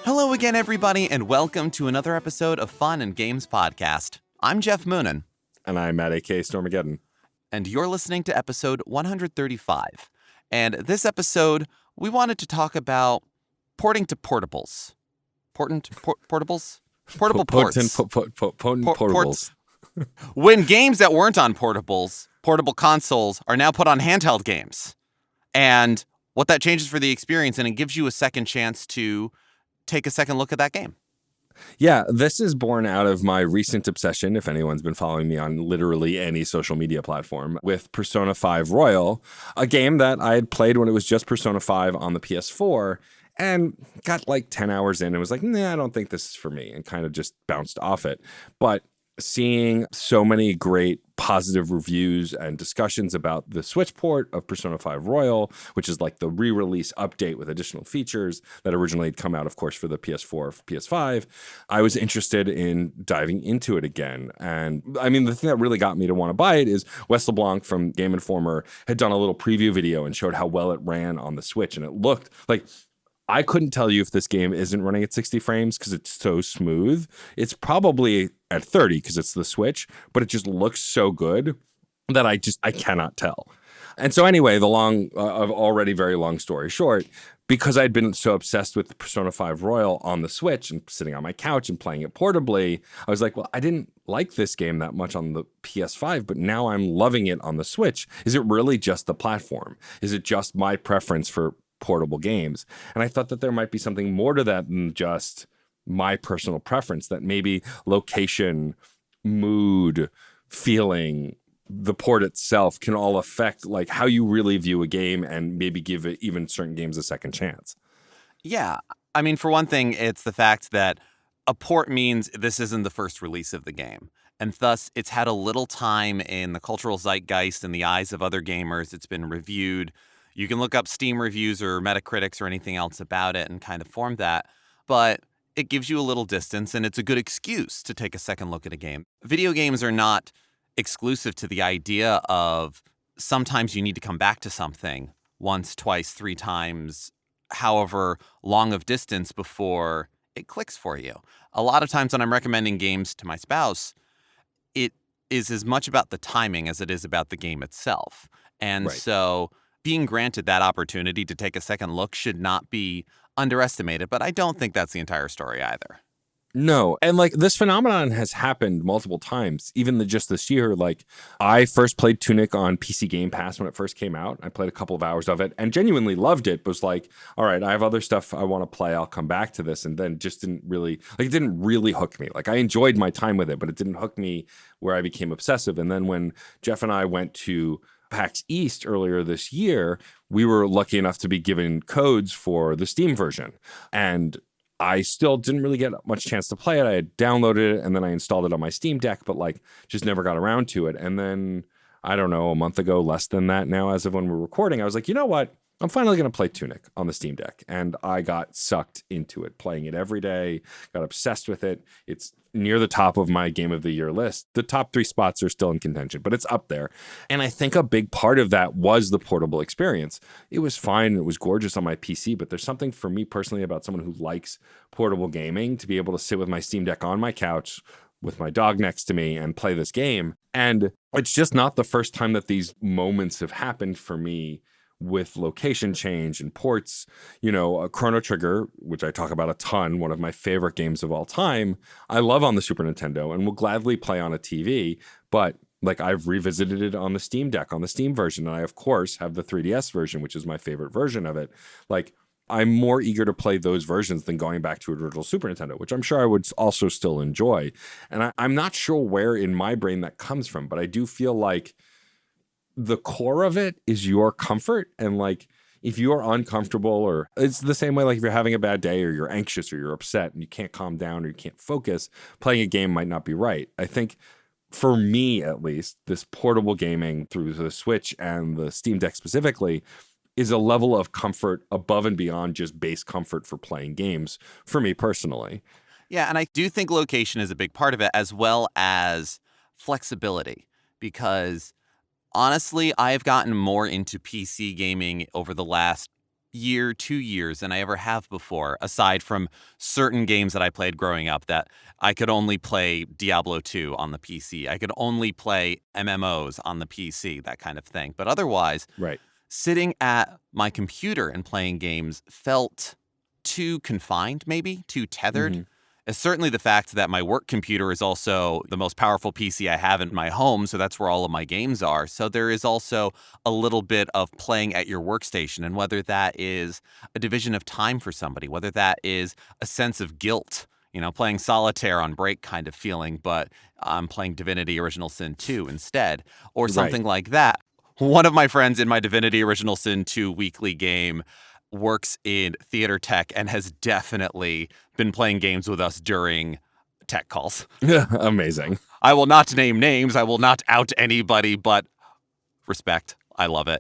Hello again, everybody, and welcome to another episode of Fun and Games Podcast. I'm Geoff Moonen. And I'm Matt, a.k.a. Stormageddon. And you're listening to episode 135. And this episode, we wanted to talk about porting to portables. Portables? Portable ports. Portables. When games that weren't on portables, portable consoles, are now put on handheld games. And what that changes for the experience, and it gives you a second chance to take a second look at that game. Yeah, this is born out of my recent obsession, if anyone's been following me on literally any social media platform, with Persona 5 Royal, a game that I had played when it was just Persona 5 on the PS4, and got like 10 hours in and was like, nah, I don't think this is for me, and kind of just bounced off it. But seeing so many great positive reviews and discussions about the Switch port of Persona 5 Royal, which is like the re-release update with additional features that originally had come out, of course, for the PS4 or PS5, I was interested in diving into it again. And I mean, the thing that really got me to want to buy it is Wes LeBlanc from Game Informer had done a little preview video and showed how well it ran on the Switch. And it looked like, I couldn't tell you if this game isn't running at 60 frames because it's so smooth. It's probably at 30 because it's the Switch, but it just looks so good that I cannot tell. And so anyway, the already very long story short, because I'd been so obsessed with Persona 5 Royal on the Switch and sitting on my couch and playing it portably, I was like, well, I didn't like this game that much on the PS5, but now I'm loving it on the Switch. Is it really just the platform? Is it just my preference for portable games? And I thought that there might be something more to that than just my personal preference, that maybe location, mood, feeling, the port itself can all affect like how you really view a game and maybe give it even certain games a second chance. Yeah. I mean, for one thing, it's the fact that a port means this isn't the first release of the game. And thus, it's had a little time in the cultural zeitgeist in the eyes of other gamers. It's been reviewed. You can look up Steam reviews or Metacritics or anything else about it and kind of form that. But it gives you a little distance, and it's a good excuse to take a second look at a game. Video games are not exclusive to the idea of sometimes you need to come back to something once, twice, three times, however long of distance before it clicks for you. A lot of times when I'm recommending games to my spouse, it is as much about the timing as it is about the game itself. And so being granted that opportunity to take a second look should not be underestimated, but I don't think that's the entire story either. No. And like this phenomenon has happened multiple times, even just this year. Like I first played Tunic on PC Game Pass when it first came out. I played a couple of hours of it and genuinely loved it, but was like, all right, I have other stuff I want to play. I'll come back to this. And then just it didn't really hook me. Like I enjoyed my time with it, but it didn't hook me where I became obsessive. And then when Geoff and I went to PAX East earlier this year, we were lucky enough to be given codes for the Steam version. And I still didn't really get much chance to play it. I had downloaded it and then I installed it on my Steam Deck, but like just never got around to it. And then, I don't know, a month ago, less than that now, as of when we're recording, I was like, you know what? I'm finally going to play Tunic on the Steam Deck. And I got sucked into it, playing it every day, got obsessed with it. It's near the top of my Game of the Year list. The top 3 spots are still in contention, but it's up there. And I think a big part of that was the portable experience. It was fine. It was gorgeous on my PC, but there's something for me personally about someone who likes portable gaming to be able to sit with my Steam Deck on my couch with my dog next to me and play this game. And it's just not the first time that these moments have happened for me with location change and ports. You know, Chrono Trigger, which I talk about a ton, one of my favorite games of all time, I love on the Super Nintendo and will gladly play on a TV, but like I've revisited it on the Steam Deck, on the Steam version, and I of course have the 3DS version, which is my favorite version of it. Like I'm more eager to play those versions than going back to original Super Nintendo, which I'm sure I would also still enjoy. And I'm not sure where in my brain that comes from, but I do feel like the core of it is your comfort. And like, if you're uncomfortable, or it's the same way, like if you're having a bad day or you're anxious or you're upset and you can't calm down or you can't focus, playing a game might not be right. I think for me, at least, this portable gaming through the Switch and the Steam Deck specifically is a level of comfort above and beyond just base comfort for playing games for me personally. Yeah, and I do think location is a big part of it, as well as flexibility, because honestly, I've gotten more into PC gaming over the last year, 2 years than I ever have before, aside from certain games that I played growing up that I could only play Diablo 2 on the PC. I could only play MMOs on the PC, that kind of thing. But otherwise, Right. sitting at my computer and playing games felt too confined, maybe, too tethered. Mm-hmm. It's certainly the fact that my work computer is also the most powerful PC I have in my home, so that's where all of my games are. So there is also a little bit of playing at your workstation, and whether that is a division of time for somebody, whether that is a sense of guilt, playing solitaire on break kind of feeling, but I'm playing Divinity Original Sin 2 instead, or something like that. One of my friends in my Divinity Original Sin 2 weekly game works in theater tech and has definitely been playing games with us during tech calls. Amazing. I will not name names. I will not out anybody, but respect. I love it.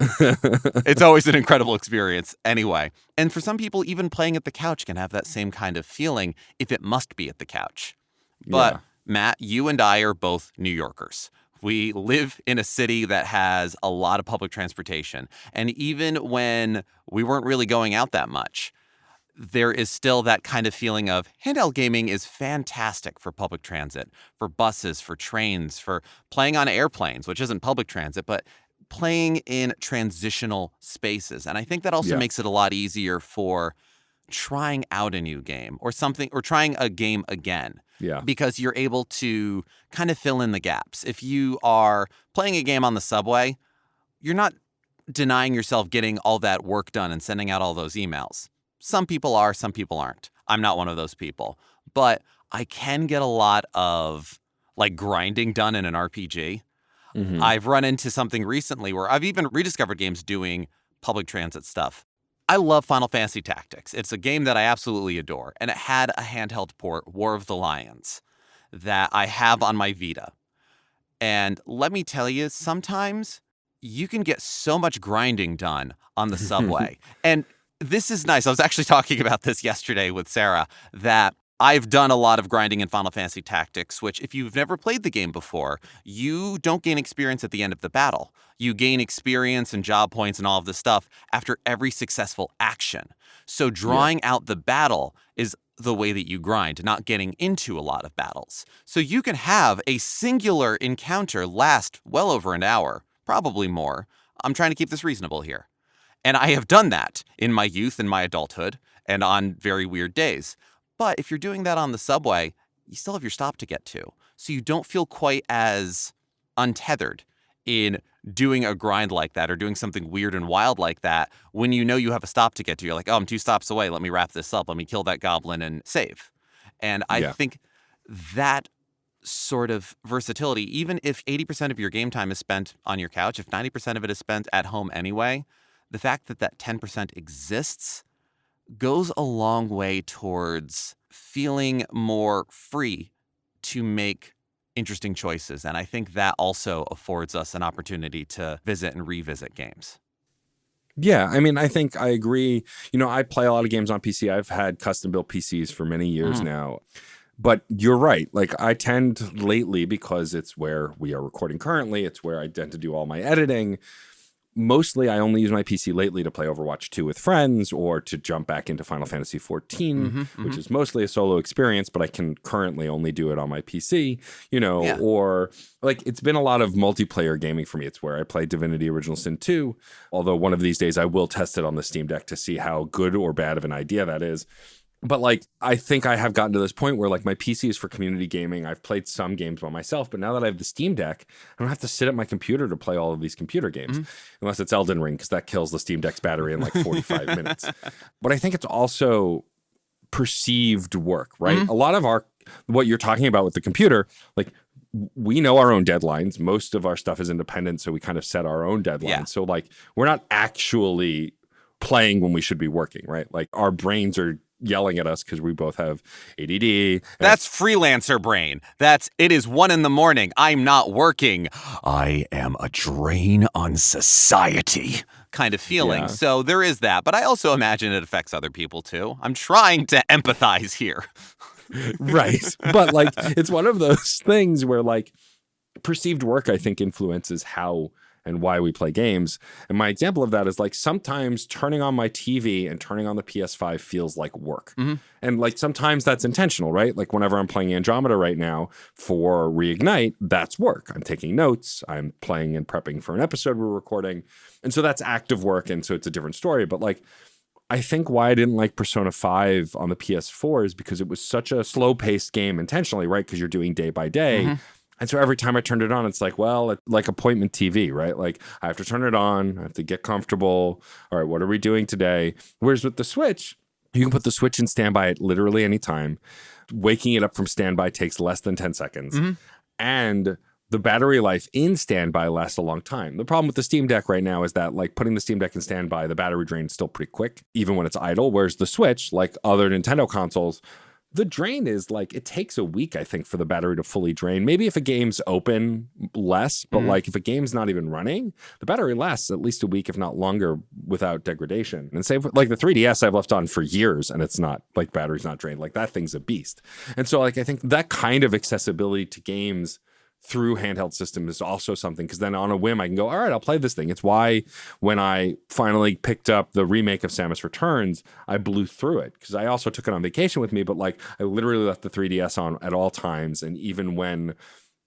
It's always an incredible experience. Anyway, and for some people, even playing at the couch can have that same kind of feeling if it must be at the couch. But Matt, you and I are both New Yorkers. We live in a city that has a lot of public transportation. And even when we weren't really going out that much, there is still that kind of feeling of handheld gaming is fantastic for public transit, for buses, for trains, for playing on airplanes, which isn't public transit, but playing in transitional spaces. And I think that also makes it a lot easier for trying out a new game or something, or trying a game again. Yeah. Because you're able to kind of fill in the gaps. If you are playing a game on the subway, you're not denying yourself getting all that work done and sending out all those emails. Some people are, some people aren't. I'm not one of those people. But I can get a lot of grinding done in an RPG. Mm-hmm. I've run into something recently where I've even rediscovered games doing public transit stuff. I love Final Fantasy Tactics. It's a game that I absolutely adore, and it had a handheld port, War of the Lions, that I have on my Vita. And let me tell you, sometimes you can get so much grinding done on the subway. And this is nice. I was actually talking about this yesterday with Sarah, that I've done a lot of grinding in Final Fantasy Tactics, which if you've never played the game before, you don't gain experience at the end of the battle. You gain experience and job points and all of this stuff after every successful action. So drawing out the battle is the way that you grind, not getting into a lot of battles. So you can have a singular encounter last well over an hour, probably more. I'm trying to keep this reasonable here. And I have done that in my youth and my adulthood and on very weird days. But if you're doing that on the subway, you still have your stop to get to. So you don't feel quite as untethered in doing a grind like that or doing something weird and wild like that when you know you have a stop to get to. You're like, oh, I'm 2 stops away. Let me wrap this up. Let me kill that goblin and save. And I think that sort of versatility, even if 80% of your game time is spent on your couch, if 90% of it is spent at home anyway, the fact that that 10% exists goes a long way towards feeling more free to make interesting choices. And I think that also affords us an opportunity to visit and revisit games. Yeah, I mean, I think I agree. I play a lot of games on PC. I've had custom-built PCs for many years now. But you're right. I tend lately, because it's where we are recording currently, it's where I tend to do all my editing. Mostly, I only use my PC lately to play Overwatch 2 with friends or to jump back into Final Fantasy 14, which is mostly a solo experience, but I can currently only do it on my PC, or it's been a lot of multiplayer gaming for me. It's where I play Divinity Original Sin 2, although one of these days I will test it on the Steam Deck to see how good or bad of an idea that is. But I think I have gotten to this point where my PC is for community gaming. I've played some games by myself, but now that I have the Steam Deck, I don't have to sit at my computer to play all of these computer games, unless it's Elden Ring, because that kills the Steam Deck's battery in 45 minutes. But I think it's also perceived work, right? A lot of what you're talking about with the computer, we know our own deadlines. Most of our stuff is independent, so we kind of set our own deadlines. Yeah. So we're not actually playing when we should be working, right? Our brains are yelling at us because we both have ADD. That's freelancer brain. It is 1 a.m. I'm not working. I am a drain on society kind of feeling. Yeah. So there is that. But I also imagine it affects other people too. I'm trying to empathize here. Right. But it's one of those things where perceived work, I think, influences how and why we play games. And my example of that is like sometimes turning on my TV and turning on the PS5 feels like work. Mm-hmm. And like sometimes that's intentional, right? Like whenever I'm playing Andromeda right now for Reignite, that's work. I'm taking notes, I'm playing and prepping for an episode we're recording. And so that's active work. And so it's a different story. But like, I think why I didn't like Persona 5 on the PS4 is because it was such a slow-paced game intentionally, right? Because you're doing day by day. Mm-hmm. And so every time I turned it on, it's like, well, it's like appointment TV, right? Like I have to turn it on, I have to get comfortable. All right, what are we doing today? Whereas with the Switch, you can put the Switch in standby at literally any time. Waking it up from standby takes less than 10 seconds. Mm-hmm. And the battery life in standby lasts a long time. The problem with the Steam Deck right now is that like putting the Steam Deck in standby, the battery drain is still pretty quick, even when it's idle. Whereas the Switch, like other Nintendo consoles, the drain is like, it takes a week, I think, for the battery to fully drain. Maybe if a game's open, less, but like if a game's not even running, the battery lasts at least a week, if not longer, without degradation. And same like the 3DS I've left on for years and it's not, like battery's not drained. Like that thing's a beast. And so like, I think that kind of accessibility to games through handheld system is also something, because then on a whim I can go, all right, I'll play this thing. It's why when I finally picked up the remake of Samus Returns, I blew through it because I also took it on vacation with me, but like I literally left the 3DS on at all times. And even when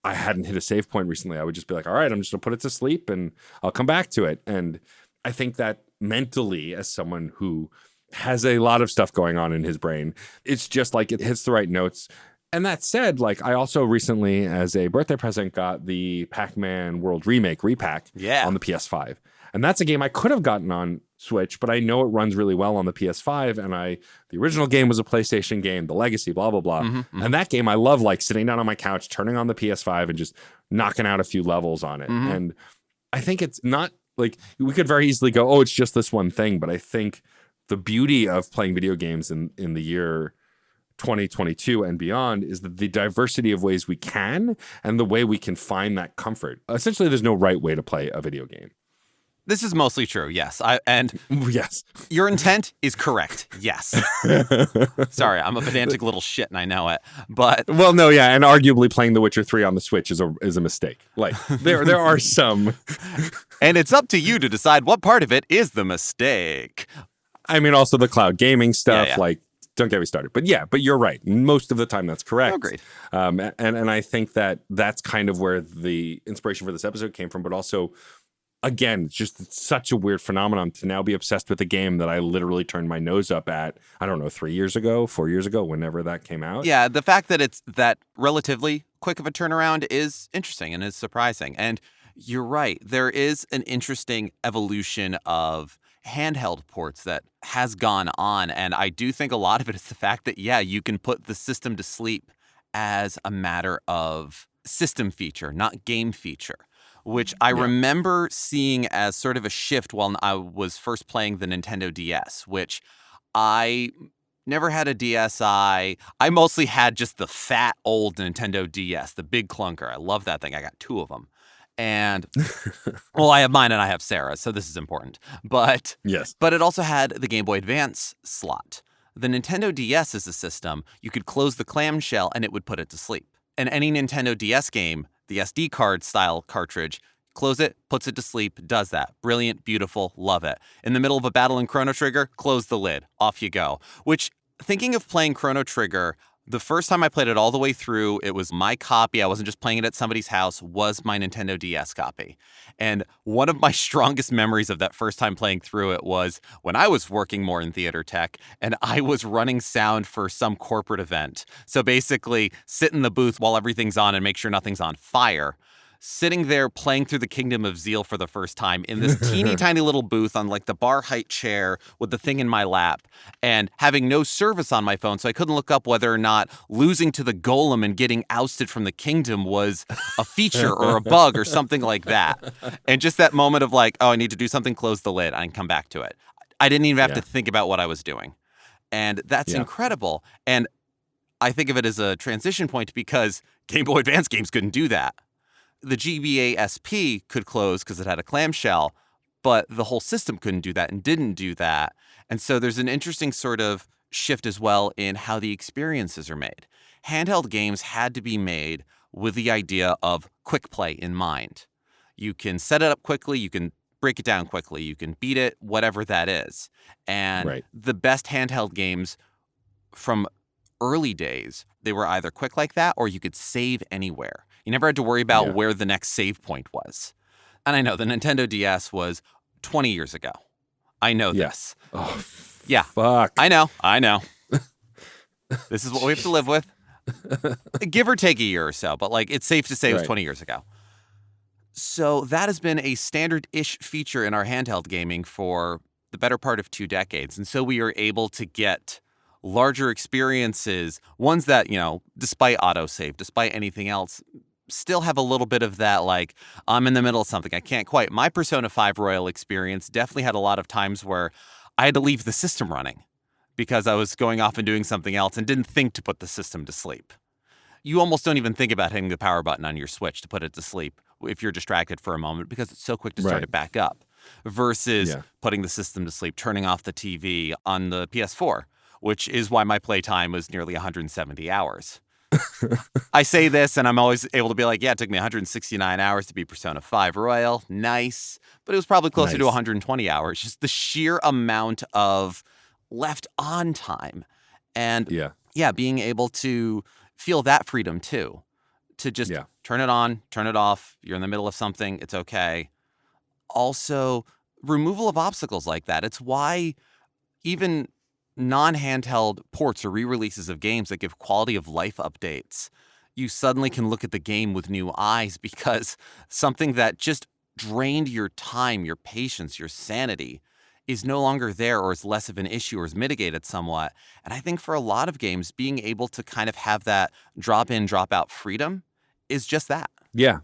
I hadn't hit a save point recently, I would just be like, all right, I'm just gonna put it to sleep and I'll come back to it. And I think that mentally, as someone who has a lot of stuff going on in his brain, it's just like it hits the right notes. And that said, like I also recently, as a birthday present, got the Pac-Man World Remake repack on the PS5. And that's a game I could have gotten on Switch, but I know it runs really well on the PS5. And the original game was a PlayStation game, the Legacy, blah, blah, blah. Mm-hmm. And that game I love, like sitting down on my couch, turning on the PS5 and just knocking out a few levels on it. Mm-hmm. And I think it's not like we could very easily go, oh, it's just this one thing. But I think the beauty of playing video games in the year 2022 and beyond is the diversity of ways we can and the way we can find that comfort. Essentially, there's no right way to play a video game. This is mostly true, yes. Yes. Your intent is correct, yes. Sorry, I'm a pedantic little shit and I know it, but... Well, no, yeah, and arguably playing The Witcher 3 on the Switch is a mistake. Like, there are some... And it's up to you to decide what part of it is the mistake. I mean, also the cloud gaming stuff, Yeah. like... Don't get me started. But yeah, but you're right. Most of the time that's correct. Agreed. And I think that that's kind of where the inspiration for this episode came from. But also, again, it's just such a weird phenomenon to now be obsessed with a game that I literally turned my nose up at, I don't know, 4 years ago, whenever that came out. Yeah, the fact that it's that relatively quick of a turnaround is interesting and is surprising. And you're right. There is an interesting evolution of handheld ports that has gone on. And I do think a lot of it is the fact that, yeah, you can put the system to sleep as a matter of system feature, not game feature, which I remember seeing as sort of a shift while I was first playing the Nintendo DS, which I never had a DSi. I mostly had just the fat old Nintendo DS, the big clunker. I love that thing. I got 2 of them. And, well, I have mine and I have Sarah's, so this is important. But yes, but it also had the Game Boy Advance slot. The Nintendo DS is a system. You could close the clamshell and it would put it to sleep. And any Nintendo DS game, the SD card style cartridge, close it, puts it to sleep, does that. Brilliant, beautiful, love it. In the middle of a battle in Chrono Trigger, close the lid, off you go. Which, thinking of playing Chrono Trigger, the first time I played it all the way through, it was my copy. I wasn't just playing it at somebody's house, was my Nintendo DS copy. And one of my strongest memories of that first time playing through it was when I was working more in theater tech and I was running sound for some corporate event. So basically, sit in the booth while everything's on and make sure nothing's on fire. Sitting there playing through the Kingdom of Zeal for the first time in this teeny tiny little booth on like the bar height chair with the thing in my lap and having no service on my phone. So I couldn't look up whether or not losing to the golem and getting ousted from the kingdom was a feature or a bug or something like that. And just that moment of like, oh, I need to do something, close the lid, I can come back to it. I didn't even have to think about what I was doing. And that's incredible. And I think of it as a transition point because Game Boy Advance games couldn't do that. The GBA SP could close because it had a clamshell, but the whole system couldn't do that and didn't do that. And so there's an interesting sort of shift as well in how the experiences are made. Handheld games had to be made with the idea of quick play in mind. You can set it up quickly. You can break it down quickly. You can beat it, whatever that is. And Right. the best handheld games from early days, they were either quick like that or you could save anywhere. You never had to worry about Yeah. where the next save point was. And I know the Nintendo DS was 20 years ago. I know Yeah. this. Oh, Yeah. fuck. I know. This is what we have to live with. Give or take a year or so, but like it's safe to say it was Right. 20 years ago. So that has been a standard-ish feature in our handheld gaming for the better part of 2 decades. And so we are able to get larger experiences, ones that, despite autosave, despite anything else, still have a little bit of that, like, I'm in the middle of something. I can't quite. My Persona 5 Royal experience definitely had a lot of times where I had to leave the system running because I was going off and doing something else and didn't think to put the system to sleep. You almost don't even think about hitting the power button on your Switch to put it to sleep if you're distracted for a moment because it's so quick to start Right. it back up versus Yeah. putting the system to sleep, turning off the TV on the PS4, which is why my playtime was nearly 170 hours. I say this and I'm always able to be like, yeah, it took me 169 hours to beat Persona 5 Royal. Nice. But it was probably closer to Nice. 120 hours. Just the sheer amount of left on time. And Yeah. being able to feel that freedom too, to just Yeah. turn it on, turn it off. You're in the middle of something. It's okay. Also, removal of obstacles like that. It's why even non-handheld ports or re-releases of games that give quality of life updates, you suddenly can look at the game with new eyes because something that just drained your time, your patience, your sanity is no longer there or is less of an issue or is mitigated somewhat. And I think for a lot of games, being able to kind of have that drop in, drop out freedom is just that. Yeah.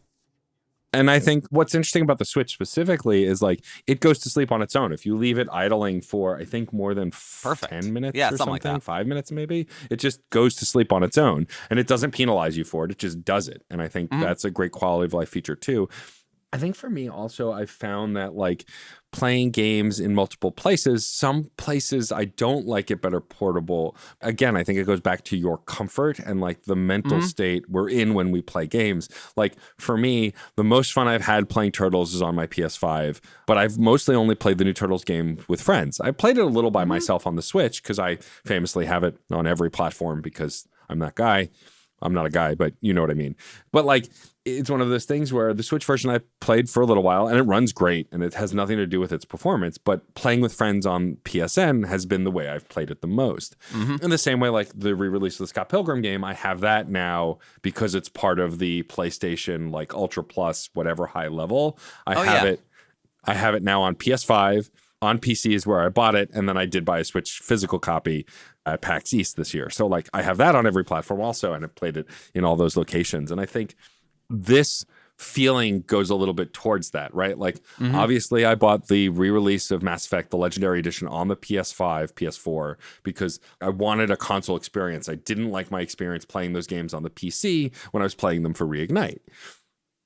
And I think what's interesting about the Switch specifically is like it goes to sleep on its own. If you leave it idling for, I think, more than Perfect. 10 minutes Yeah, or something like that. 5 minutes maybe, it just goes to sleep on its own. And it doesn't penalize you for it. It just does it. And I think that's a great quality of life feature too. I think for me also, I've found that like playing games in multiple places, some places I don't like it better portable. Again, I think it goes back to your comfort and like the mental state we're in when we play games. Like for me, the most fun I've had playing Turtles is on my PS5, but I've mostly only played the new Turtles game with friends. I played it a little by myself on the Switch because I famously have it on every platform because I'm that guy. I'm not a guy, but you know what I mean. But like, it's one of those things where the Switch version I played for a little while and it runs great and it has nothing to do with its performance, but playing with friends on PSN has been the way I've played it the most. In the same way, like the re-release of the Scott Pilgrim game, I have that now because it's part of the PlayStation, like Ultra Plus, whatever high level. I have it now on PS5. On PC is where I bought it, and then I did buy a Switch physical copy at PAX East this year. So like I have that on every platform also, and I've played it in all those locations. And I think this feeling goes a little bit towards that, right? Like obviously I bought the re-release of Mass Effect, the Legendary Edition on the PS5, PS4, because I wanted a console experience. I didn't like my experience playing those games on the PC when I was playing them for Reignite.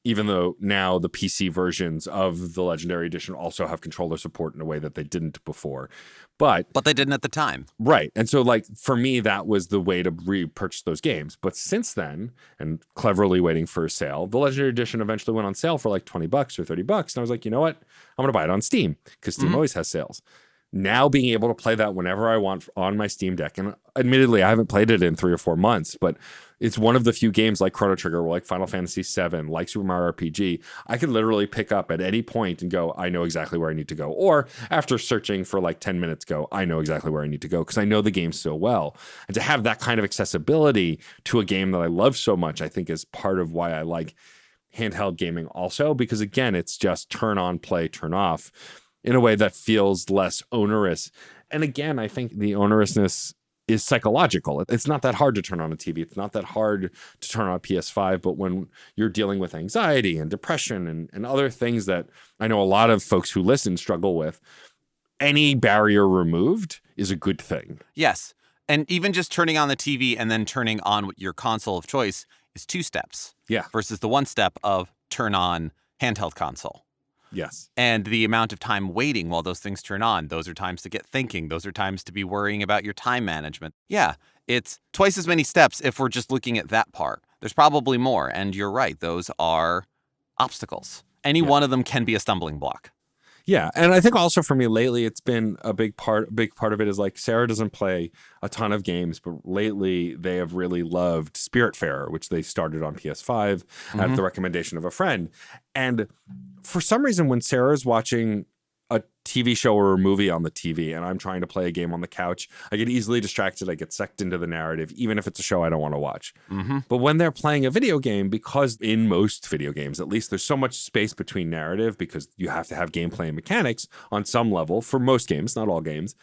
Even though now the PC versions of the Legendary Edition also have controller support in a way that they didn't before. But they didn't at the time. Right. And so like for me, that was the way to repurchase those games. But since then, and cleverly waiting for a sale, the Legendary Edition eventually went on sale for like $20 or $30. And I was like, you know what? I'm going to buy it on Steam because Steam always has sales. Now being able to play that whenever I want on my Steam Deck, and admittedly, I haven't played it in 3 or 4 months, but it's one of the few games like Chrono Trigger or like Final Fantasy VII, like Super Mario RPG, I could literally pick up at any point and go, I know exactly where I need to go. Or after searching for like 10 minutes go, I know exactly where I need to go because I know the game so well. And to have that kind of accessibility to a game that I love so much, I think is part of why I like handheld gaming also, because again, it's just turn on, play, turn off in a way that feels less onerous. And again, I think the onerousness is psychological. It's not that hard to turn on a TV. It's not that hard to turn on a PS5. But when you're dealing with anxiety and depression and other things that I know a lot of folks who listen struggle with, any barrier removed is a good thing. Yes. And even just turning on the TV and then turning on your console of choice is 2 steps. Yeah. Versus the 1 step of turn on handheld console. Yes. And the amount of time waiting while those things turn on, those are times to get thinking. Those are times to be worrying about your time management. Yeah, it's twice as many steps if we're just looking at that part. There's probably more. And you're right. Those are obstacles. Any Yeah. one of them can be a stumbling block. Yeah, and I think also for me lately, it's been a big part. A big part of it is like Sarah doesn't play a ton of games, but lately they have really loved Spiritfarer, which they started on PS5 at the recommendation of a friend. And for some reason, when Sarah's watching a TV show or a movie on the TV, and I'm trying to play a game on the couch, I get easily distracted. I get sucked into the narrative, even if it's a show I don't want to watch. But when they're playing a video game, because in most video games, at least, there's so much space between narrative because you have to have gameplay and mechanics on some level for most games, not all games.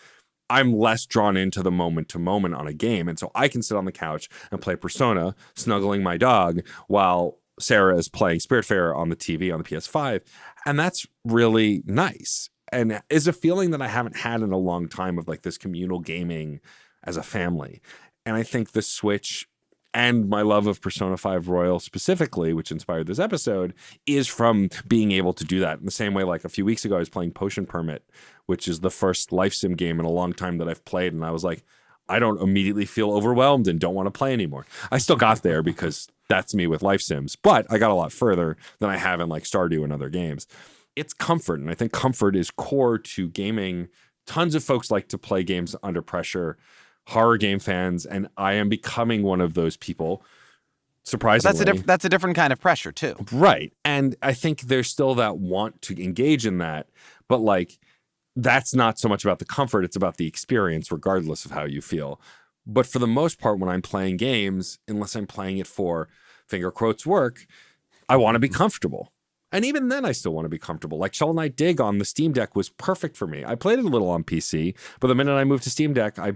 I'm less drawn into the moment to moment on a game. And so I can sit on the couch and play Persona, snuggling my dog, while Sarah is playing Spiritfarer on the TV on the PS5. And that's really nice. And is a feeling that I haven't had in a long time of like this communal gaming as a family. And I think the Switch and my love of Persona 5 Royal specifically, which inspired this episode, is from being able to do that. In the same way, like a few weeks ago, I was playing Potion Permit, which is the first life sim game in a long time that I've played. And I was like, I don't immediately feel overwhelmed and don't want to play anymore. I still got there because that's me with life sims, but I got a lot further than I have in like Stardew and other games. It's comfort, and I think comfort is core to gaming. Tons of folks like to play games under pressure, horror game fans, and I am becoming one of those people, surprisingly. That's a different kind of pressure, too. Right. And I think there's still that want to engage in that, but like that's not so much about the comfort, it's about the experience, regardless of how you feel. But for the most part, when I'm playing games, unless I'm playing it for finger quotes work, I want to be comfortable. And even then, I still want to be comfortable. Like Shovel Knight Dig on the Steam Deck was perfect for me. I played it a little on PC, but the minute I moved to Steam Deck, I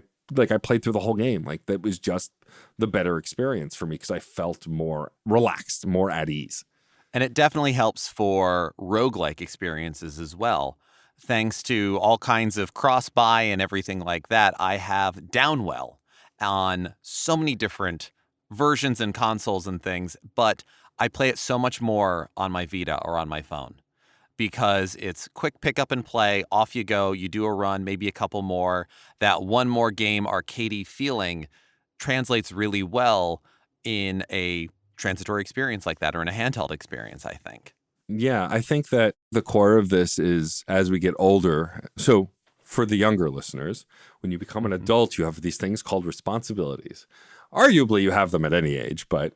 played through the whole game. Like that was just the better experience for me because I felt more relaxed, more at ease. And it definitely helps for roguelike experiences as well. Thanks to all kinds of cross-buy and everything like that, I have Downwell on so many different versions and consoles and things, but I play it so much more on my Vita or on my phone because it's quick pick up and play. Off you go. You do a run, maybe a couple more. That one more game arcadey feeling translates really well in a transitory experience like that or in a handheld experience, I think. Yeah, I think that the core of this is as we get older. So for the younger listeners, when you become an adult, you have these things called responsibilities. Arguably, you have them at any age, but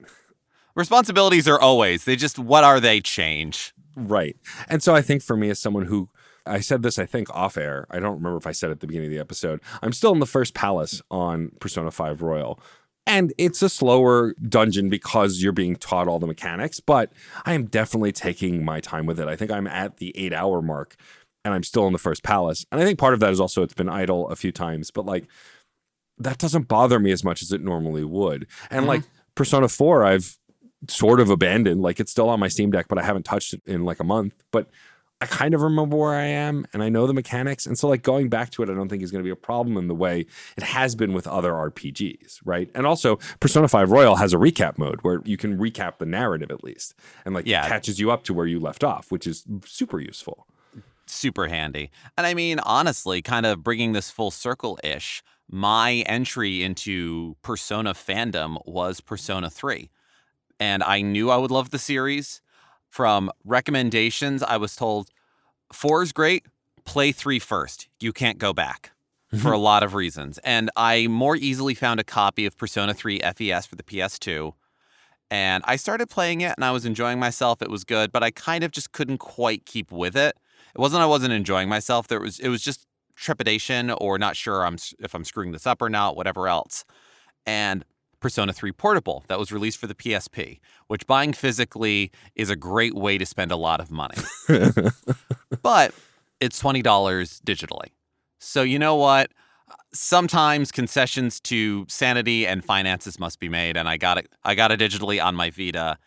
responsibilities are always, what are they change. Right. And so I think for me as someone who, I said this, I think off air, I don't remember if I said it at the beginning of the episode, I'm still in the first palace on Persona 5 Royal. And it's a slower dungeon because you're being taught all the mechanics, but I am definitely taking my time with it. I think I'm at the 8-hour mark and I'm still in the first palace. And I think part of that is also it's been idle a few times, but like that doesn't bother me as much as it normally would. And like Persona 4, I've sort of abandoned. Like it's still on my Steam Deck, but I haven't touched it in like a month. But I kind of remember where I am and I know the mechanics. And so like going back to it, I don't think is going to be a problem in the way it has been with other RPGs, right? And also Persona 5 Royal has a recap mode where you can recap the narrative at least. And like it catches you up to where you left off, which is super useful. Super handy. And I mean, honestly, kind of bringing this full circle-ish, my entry into Persona fandom was Persona 3. And I knew I would love the series. From recommendations, I was told 4 is great, play 3 first. You can't go back for a lot of reasons. And I more easily found a copy of Persona 3 FES for the PS2. And I started playing it and I was enjoying myself. It was good, but I kind of just couldn't quite keep with it. It wasn't I wasn't enjoying myself. It was just trepidation or not sure if I'm screwing this up or not, whatever else. And Persona 3 Portable that was released for the PSP, which buying physically is a great way to spend a lot of money. But it's $20 digitally. So you know what? Sometimes concessions to sanity and finances must be made, and I got it digitally on my Vita,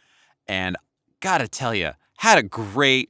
and gotta tell you, had a great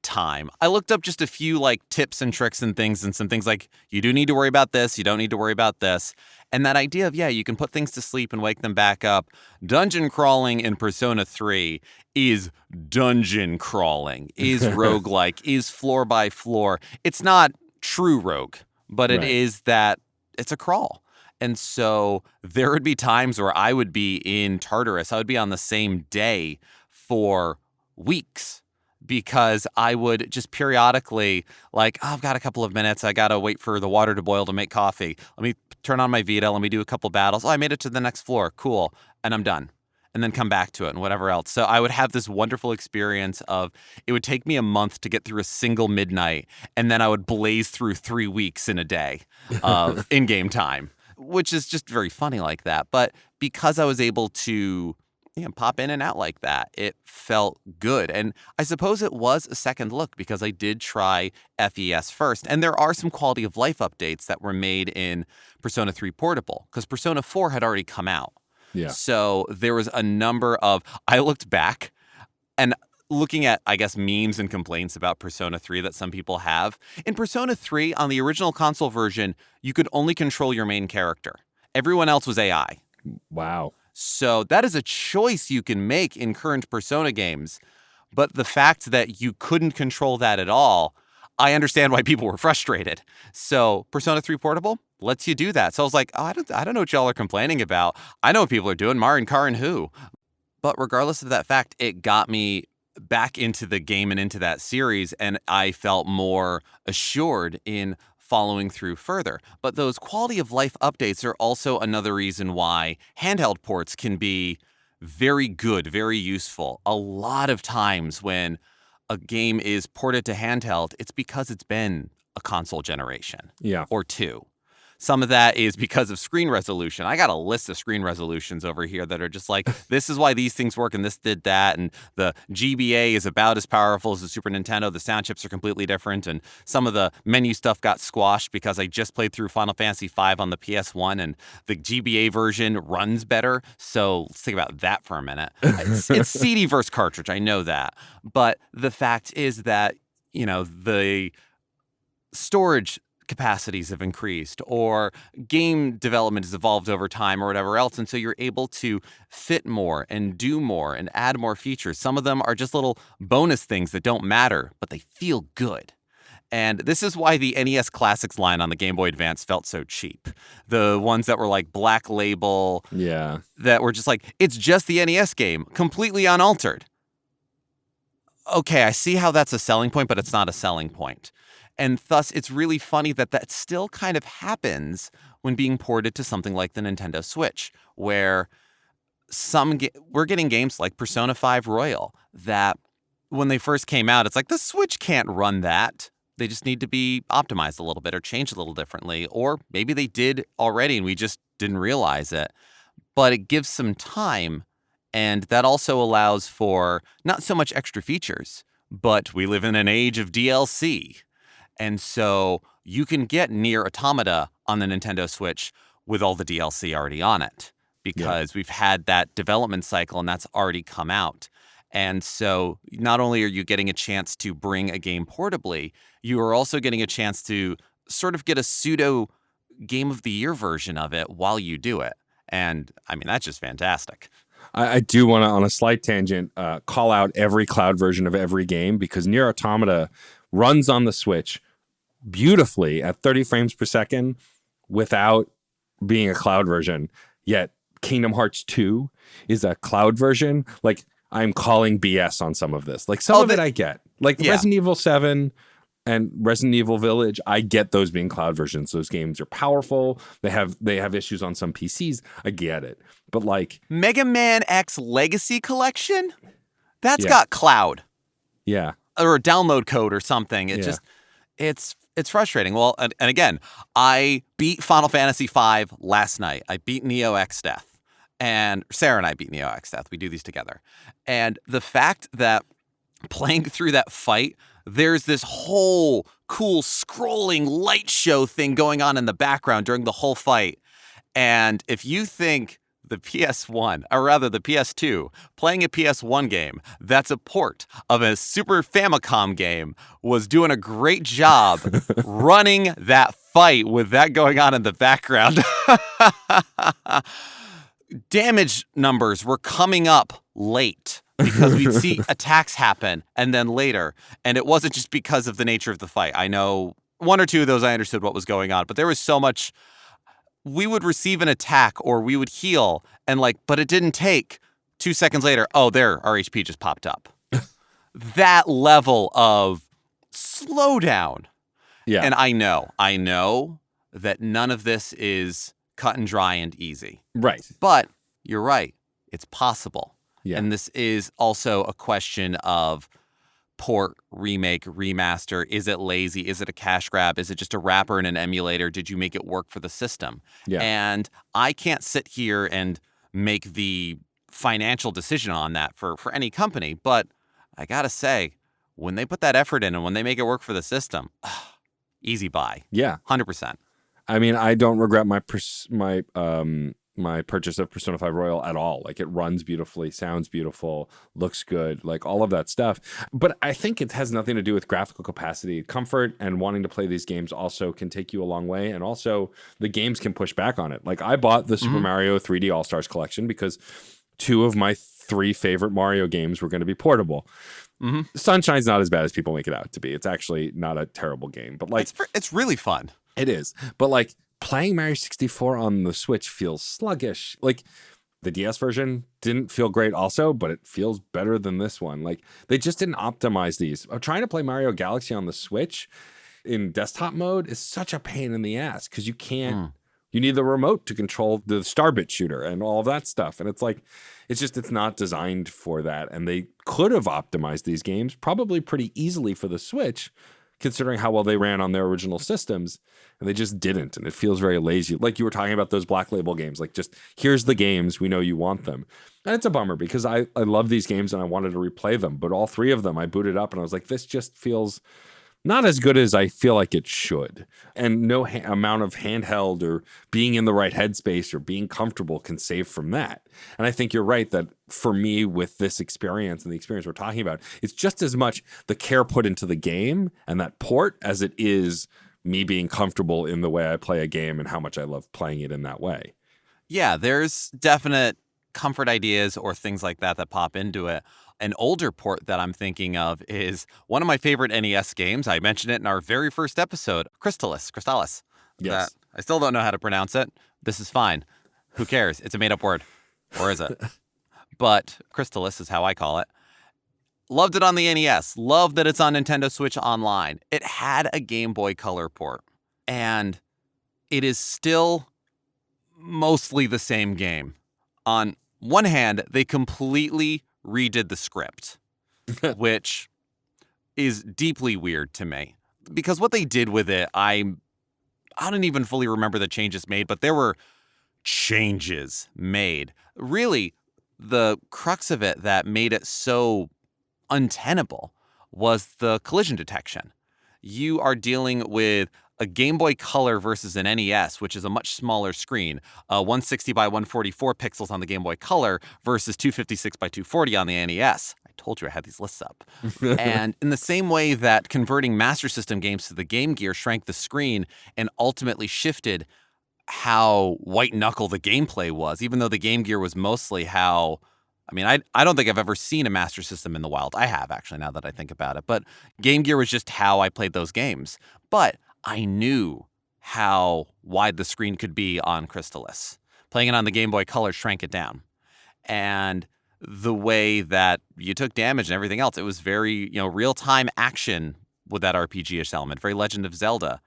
time. I looked up just a few like tips and tricks and things and some things like you do need to worry about this, you don't need to worry about this. And that idea of, you can put things to sleep and wake them back up. Dungeon crawling in Persona 3 is dungeon crawling, is roguelike, is floor by floor. It's not true rogue, but it is that it's a crawl. And so there would be times where I would be in Tartarus. I would be on the same day for weeks because I would just periodically, like, oh, I've got a couple of minutes. I got to wait for the water to boil to make coffee. Let me turn on my Vita. Let me do a couple battles. Oh, I made it to the next floor. Cool. And I'm done. And then come back to it and whatever else. So I would have this wonderful experience of, it would take me a month to get through a single midnight, and then I would blaze through 3 weeks in a day of in-game time, which is just very funny like that. But because I was able to pop in and out like that, it felt good. And I suppose it was a second look because I did try FES first. And there are some quality of life updates that were made in Persona 3 Portable because Persona 4 had already come out. Yeah. So there was a number of, I looked back and looking at, I guess, memes and complaints about Persona 3 that some people have. In Persona 3, on the original console version, you could only control your main character. Everyone else was AI. Wow. So that is a choice you can make in current Persona games. But the fact that you couldn't control that at all, I understand why people were frustrated. So Persona 3 Portable lets you do that. So I was like, oh, I don't know what y'all are complaining about. I know what people are doing, Marin, Car, and who. But regardless of that fact, it got me back into the game and into that series, and I felt more assured in following through further. But those quality of life updates are also another reason why handheld ports can be very good, very useful. A lot of times when a game is ported to handheld, it's because it's been a console generation or two. Some of that is because of screen resolution. I got a list of screen resolutions over here that are just like, this is why these things work and this did that. And the GBA is about as powerful as the Super Nintendo. The sound chips are completely different. And some of the menu stuff got squashed because I just played through Final Fantasy V on the PS1 and the GBA version runs better. So let's think about that for a minute. It's CD versus cartridge. I know that. But the fact is that, the storage capacities have increased or game development has evolved over time or whatever else. And so you're able to fit more and do more and add more features. Some of them are just little bonus things that don't matter, but they feel good. And this is why the NES Classics line on the Game Boy Advance felt so cheap. The ones that were like Black Label, that were just like, it's just the NES game, completely unaltered. Okay, I see how that's a selling point, but it's not a selling point. And thus, it's really funny that still kind of happens when being ported to something like the Nintendo Switch, where we're getting games like Persona 5 Royal that when they first came out, it's like the Switch can't run that. They just need to be optimized a little bit or changed a little differently. Or maybe they did already and we just didn't realize it. But it gives some time, and that also allows for not so much extra features, but we live in an age of DLC. And so you can get Nier Automata on the Nintendo Switch with all the DLC already on it because we've had that development cycle and that's already come out. And so not only are you getting a chance to bring a game portably, you are also getting a chance to sort of get a pseudo Game of the Year version of it while you do it. And I mean, that's just fantastic. I do want to, on a slight tangent, call out every cloud version of every game because Nier Automata runs on the Switch beautifully at 30 frames per second without being a cloud version. Yet Kingdom Hearts 2 is a cloud version. Like, I'm calling BS on some of this. Like, some of it I get. Like Resident Evil 7 and Resident Evil Village, I get those being cloud versions. Those games are powerful. They have issues on some PCs. I get it. But like Mega Man X Legacy Collection, that's got cloud. Yeah. Or a download code or something. It just it's frustrating. Well, and again, I beat Final Fantasy V last night. I beat Neo X Death. And Sarah and I beat Neo X Death. We do these together. And the fact that playing through that fight, there's this whole cool scrolling light show thing going on in the background during the whole fight. And if you think the PS1, or rather the PS2, playing a PS1 game that's a port of a Super Famicom game was doing a great job running that fight with that going on in the background. Damage numbers were coming up late because we'd see attacks happen and then later. And it wasn't just because of the nature of the fight. I know one or two of those I understood what was going on, but there was so much. We would receive an attack or we would heal and but it didn't take 2 seconds later. Oh, there, our HP just popped up. that level of slow down. Yeah. And I know that none of this is cut and dry and easy. Right. But you're right. It's possible. Yeah. And this is also a question of port, remake, remaster. Is it lazy? Is it a cash grab? Is it just a wrapper in an emulator? Did you make it work for the system? Yeah. And I can't sit here and make the financial decision on that for any company. But I got to say, when they put that effort in and when they make it work for the system, easy buy. Yeah. 100%. I mean, I don't regret my my purchase of Persona 5 Royal at all. Like, it runs beautifully, sounds beautiful, looks good, like all of that stuff. But I think it has nothing to do with graphical capacity. Comfort and wanting to play these games also can take you a long way. And also the games can push back on it. Like, I bought the Super Mario 3D All-Stars collection because 2 of my 3 favorite Mario games were going to be portable. Sunshine's not as bad as people make it out to be. It's actually not a terrible game, but like it's really fun. It is. But like playing Mario 64 on the Switch feels sluggish. Like the DS version didn't feel great also, but it feels better than this one. Like they just didn't optimize these. Trying to play Mario Galaxy on the Switch in desktop mode is such a pain in the ass because you can't. You need the remote to control the Starbit shooter and all of that stuff. And it's like, it's not designed for that. And they could have optimized these games probably pretty easily for the Switch, considering how well they ran on their original systems. And they just didn't. And it feels very lazy. Like you were talking about those Black Label games, like just here's the games, we know you want them. And it's a bummer because I love these games and I wanted to replay them. But all 3 of them, I booted up and I was like, this just feels not as good as I feel like it should. And no amount of handheld or being in the right headspace or being comfortable can save from that. And I think you're right that for me with this experience and the experience we're talking about, it's just as much the care put into the game and that port as it is me being comfortable in the way I play a game and how much I love playing it in that way. Yeah, there's definite comfort ideas or things like that pop into it. An older port that I'm thinking of is one of my favorite NES games. I mentioned it in our very first episode, Crystalis. Yes. I still don't know how to pronounce it. This is fine. Who cares? It's a made-up word. Or is it? But Crystalis is how I call it. Loved it on the NES. Loved that it's on Nintendo Switch Online. It had a Game Boy Color port. And it is still mostly the same game. On one hand, they completely redid the script, which is deeply weird to me. Because what they did with it, I don't even fully remember the changes made, but there were changes made. Really, the crux of it that made it so untenable was the collision detection. You are dealing with a Game Boy Color versus an NES, which is a much smaller screen, 160 by 144 pixels on the Game Boy Color versus 256 by 240 on the NES. I told you I had these lists up. And in the same way that converting Master System games to the Game Gear shrank the screen and ultimately shifted how white-knuckle the gameplay was, even though the Game Gear was mostly how... I mean, I don't think I've ever seen a Master System in the wild. I have, actually, now that I think about it. But Game Gear was just how I played those games. But I knew how wide the screen could be on Crystalis. Playing it on the Game Boy Color shrank it down. And the way that you took damage and everything else, it was very, real-time action with that RPG-ish element, very Legend of Zelda.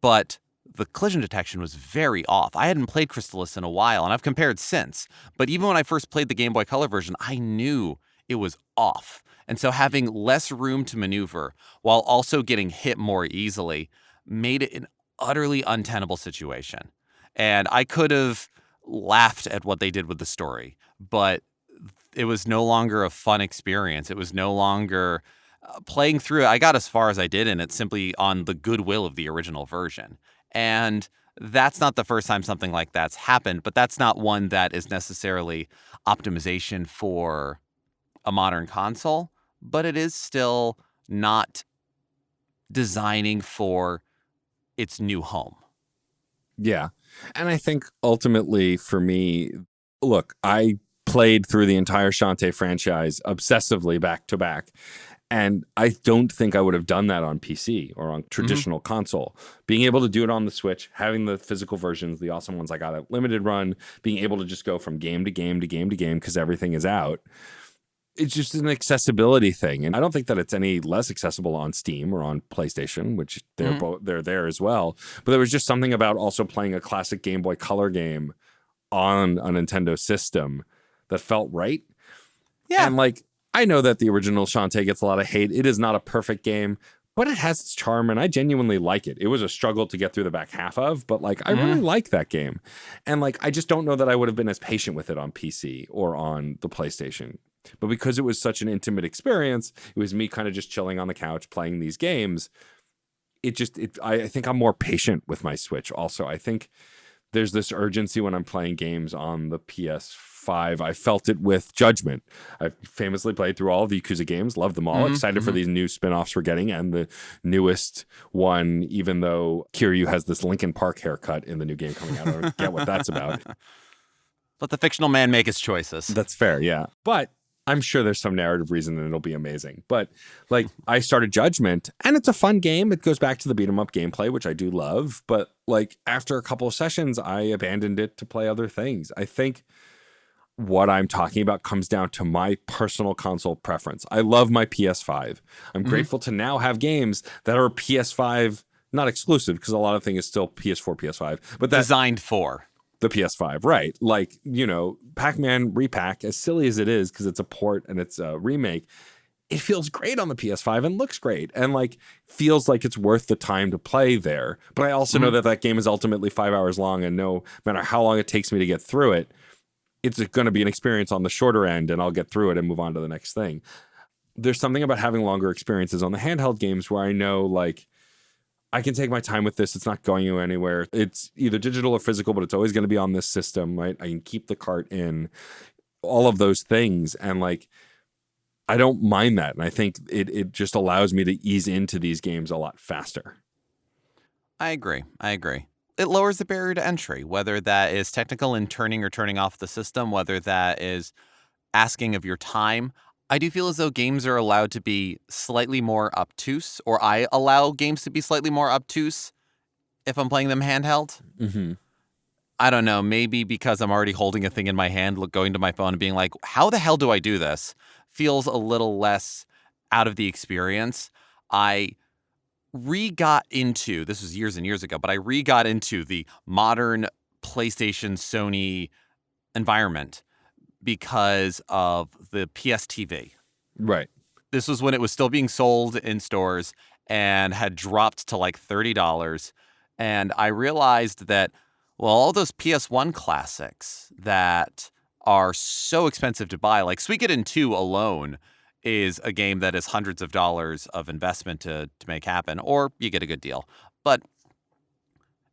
But the collision detection was very off. I hadn't played Crystalis in a while, and I've compared since. But even when I first played the Game Boy Color version, I knew it was off. And so having less room to maneuver while also getting hit more easily made it an utterly untenable situation. And I could have laughed at what they did with the story, but it was no longer a fun experience. It was no longer playing through it. I got as far as I did in it simply on the goodwill of the original version. And that's not the first time something like that's happened, but that's not one that is necessarily optimization for a modern console, but it is still not designing for its new home. Yeah. And I think ultimately for me, look, I played through the entire Shantae franchise obsessively back to back. And I don't think I would have done that on PC or on traditional console. Being able to do it on the Switch, having the physical versions, the awesome ones I got at Limited Run, being able to just go from game to game to game to game because everything is out. It's just an accessibility thing. And I don't think that it's any less accessible on Steam or on PlayStation, which they're there as well. But there was just something about also playing a classic Game Boy Color game on a Nintendo system that felt right. Yeah. And like, I know that the original Shantae gets a lot of hate. It is not a perfect game, but it has its charm, and I genuinely like it. It was a struggle to get through the back half of, but like, I really like that game. And like, I just don't know that I would have been as patient with it on PC or on the PlayStation. But because it was such an intimate experience, it was me kind of just chilling on the couch playing these games. I think I'm more patient with my Switch. Also, I think there's this urgency when I'm playing games on the PS5. I felt it with Judgment. I've famously played through all of the Yakuza games, loved them all, excited for these new spin-offs we're getting, and the newest one, even though Kiryu has this Linkin Park haircut in the new game coming out. I don't get what that's about. Let the fictional man make his choices. That's fair, yeah. But I'm sure there's some narrative reason and it'll be amazing. But like, I started Judgment, and it's a fun game. It goes back to the beat 'em up gameplay, which I do love. But like, after a couple of sessions, I abandoned it to play other things. I think what I'm talking about comes down to my personal console preference. I love my PS5. I'm grateful to now have games that are PS5, not exclusive, because a lot of things is still PS4, PS5, but that's designed for the PS5, right? Like, you know, Pac-Man Repack, as silly as it is, because it's a port and it's a remake, it feels great on the PS5 and looks great and like feels like it's worth the time to play there. But I also know that that game is ultimately 5 hours long, and no matter how long it takes me to get through it, it's going to be an experience on the shorter end, and I'll get through it and move on to the next thing. There's something about having longer experiences on the handheld games where I know, like, I can take my time with this. It's not going anywhere. It's either digital or physical, but it's always going to be on this system, right? I can keep the cart in, all of those things. And like, I don't mind that. And I think it just allows me to ease into these games a lot faster. I agree. It lowers the barrier to entry, whether that is technical in turning or turning off the system, whether that is asking of your time. I do feel as though games are allowed to be slightly more obtuse, or I allow games to be slightly more obtuse if I'm playing them handheld. I don't know, maybe because I'm already holding a thing in my hand, going to my phone and being like, how the hell do I do this? Feels a little less out of the experience. I re-got into, this was years and years ago, but I re-got into the modern PlayStation Sony environment because of the PSTV. Right. This was when it was still being sold in stores and had dropped to like $30. And I realized that, well, all those PS1 classics that are so expensive to buy, like Suikoden 2 alone is a game that is hundreds of dollars of investment to make happen, or you get a good deal. But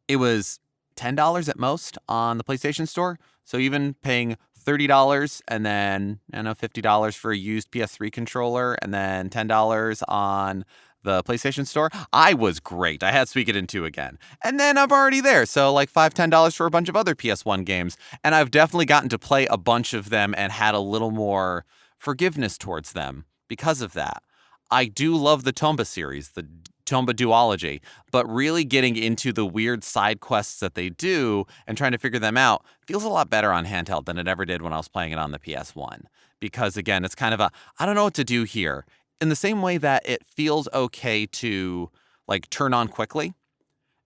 it was $10 at most on the PlayStation Store. So even paying $30 and then, I don't know, $50 for a used PS3 controller and then $10 on the PlayStation Store, I was great. I had Suikoden 2 again. And then I'm already there. So like $5, $10 for a bunch of other PS1 games. And I've definitely gotten to play a bunch of them and had a little more forgiveness towards them because of that. I do love the Tomba series, the Tomba duology, but really getting into the weird side quests that they do and trying to figure them out feels a lot better on handheld than it ever did when I was playing it on the PS1. Because again, it's kind of I don't know what to do here. In the same way that it feels okay to like turn on quickly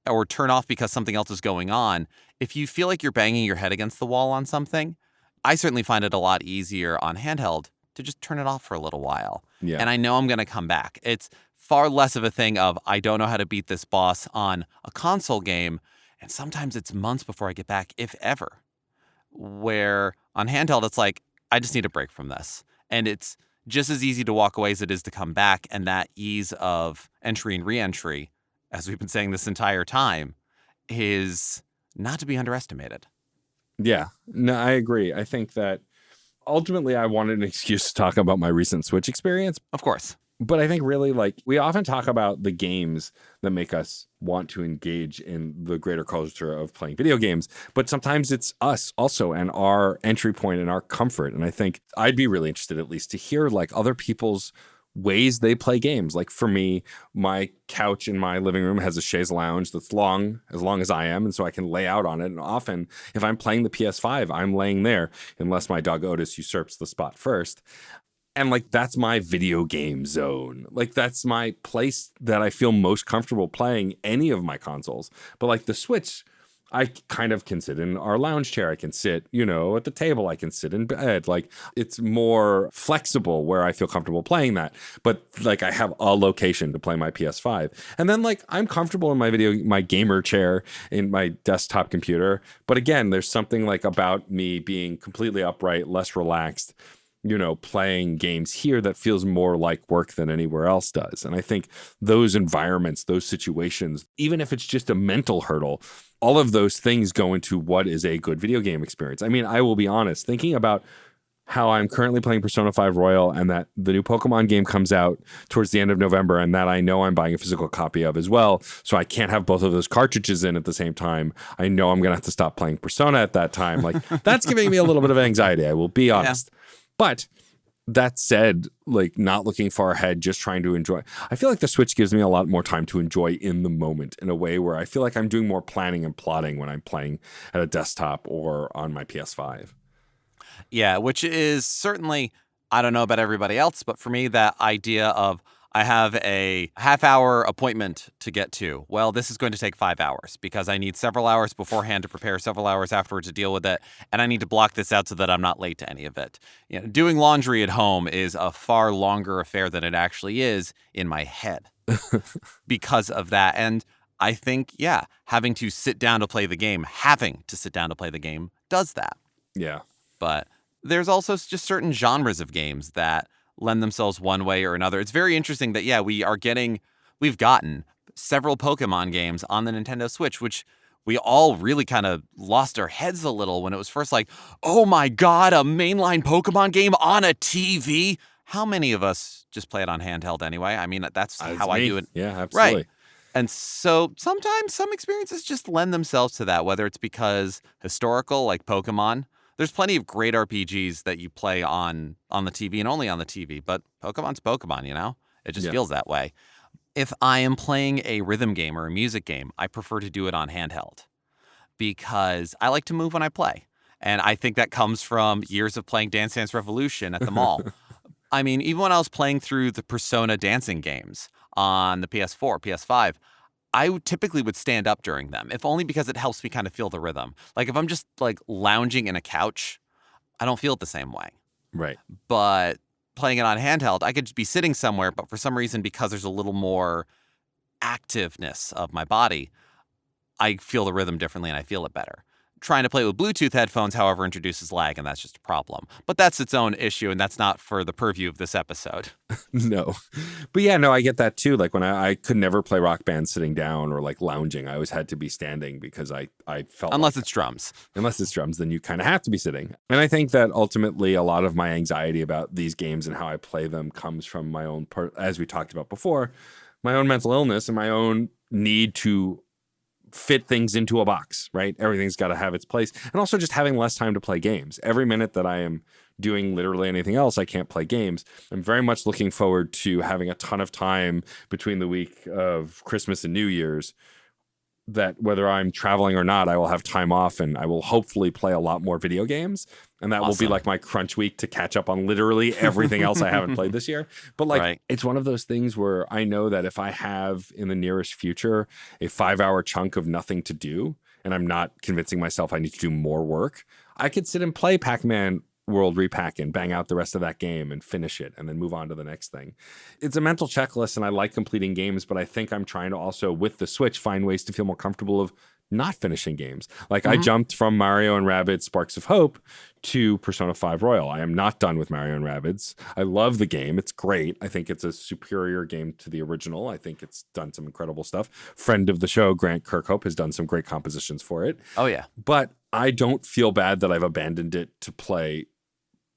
or turn off because something else is going on, if you feel like you're banging your head against the wall on something, I certainly find it a lot easier on handheld to just turn it off for a little while. Yeah. And I know I'm going to come back. It's far less of a thing of I don't know how to beat this boss on a console game, and sometimes it's months before I get back, if ever. Where on handheld, it's like, I just need a break from this. And it's just as easy to walk away as it is to come back, and that ease of entry and re-entry, as we've been saying this entire time, is not to be underestimated. Yeah, no, I agree. I think that ultimately I wanted an excuse to talk about my recent Switch experience. Of course. But I think really, like, we often talk about the games that make us want to engage in the greater culture of playing video games, but sometimes it's us also and our entry point and our comfort. And I think I'd be really interested at least to hear like other people's ways they play games. Like for me, my couch in my living room has a chaise lounge that's as long as I am, and so I can lay out on it. And often if I'm playing the PS5, I'm laying there unless my dog Otis usurps the spot first. And like, that's my video game zone. Like, that's my place that I feel most comfortable playing any of my consoles. But like the Switch, I kind of can sit in our lounge chair. I can sit, at the table. I can sit in bed. Like, it's more flexible where I feel comfortable playing that. But like, I have a location to play my PS5. And then like, I'm comfortable in my gamer chair in my desktop computer. But again, there's something like about me being completely upright, less relaxed, playing games here that feels more like work than anywhere else does. And I think those environments, those situations, even if it's just a mental hurdle, all of those things go into what is a good video game experience. I mean, I will be honest, thinking about how I'm currently playing Persona 5 Royal and that the new Pokemon game comes out towards the end of November and that I know I'm buying a physical copy of as well. So I can't have both of those cartridges in at the same time. I know I'm going to have to stop playing Persona at that time. Like, that's giving me a little bit of anxiety. I will be honest. Yeah. But that said, like, not looking far ahead, just trying to enjoy. I feel like the Switch gives me a lot more time to enjoy in the moment in a way where I feel like I'm doing more planning and plotting when I'm playing at a desktop or on my PS5. Yeah, which is certainly, I don't know about everybody else, but for me, that idea of I have a half-hour appointment to get to. Well, this is going to take 5 hours because I need several hours beforehand to prepare, several hours afterwards to deal with it, and I need to block this out so that I'm not late to any of it. Doing laundry at home is a far longer affair than it actually is in my head because of that. And I think, having to sit down to play the game does that. Yeah. But there's also just certain genres of games that lend themselves one way or another. It's very interesting that, we've gotten several Pokemon games on the Nintendo Switch, which we all really kind of lost our heads a little when it was first like, oh my God, a mainline Pokemon game on a TV. How many of us just play it on handheld anyway? I mean, that's how I do it. Yeah, absolutely. Right. And so sometimes some experiences just lend themselves to that, whether it's because historical, like Pokemon. There's plenty of great RPGs that you play on the TV and only on the TV, but Pokemon's Pokemon, It just feels that way. If I am playing a rhythm game or a music game, I prefer to do it on handheld because I like to move when I play. And I think that comes from years of playing Dance Dance Revolution at the mall. I mean, even when I was playing through the Persona dancing games on the PS4, PS5, I typically would stand up during them, if only because it helps me kind of feel the rhythm. Like if I'm just like lounging in a couch, I don't feel it the same way. Right. But playing it on handheld, I could just be sitting somewhere, but for some reason, because there's a little more activeness of my body, I feel the rhythm differently and I feel it better. Trying to play with Bluetooth headphones, however, introduces lag, and that's just a problem. But that's its own issue, and that's not for the purview of this episode. No. But I get that too. Like when I could never play Rock Band sitting down or like lounging. I always had to be standing because I felt Unless it's drums. Unless it's drums, then you kind of have to be sitting. And I think that ultimately a lot of my anxiety about these games and how I play them comes from my own part, as we talked about before, my own mental illness and my own need to fit things into a box, right? Everything's got to have its place. And also just having less time to play games. Every minute that I am doing literally anything else, I can't play games. I'm very much looking forward to having a ton of time between the week of Christmas and New Year's that whether I'm traveling or not, I will have time off and I will hopefully play a lot more video games. And that will be like my crunch week to catch up on literally everything else I haven't played this year. But It's one of those things where I know that if I have in the nearest future a 5-hour chunk of nothing to do, and I'm not convincing myself I need to do more work, I could sit and play Pac-Man World Repack and bang out the rest of that game and finish it and then move on to the next thing. It's a mental checklist and I like completing games, but I think I'm trying to also, with the Switch, find ways to feel more comfortable of not finishing games. Like I jumped from Mario and Rabbids Sparks of Hope to Persona 5 Royal. I am not done with Mario and Rabbids. I love the game. It's great. I think it's a superior game to the original. I think it's done some incredible stuff. Friend of the show, Grant Kirkhope, has done some great compositions for it. Oh, yeah. But I don't feel bad that I've abandoned it to play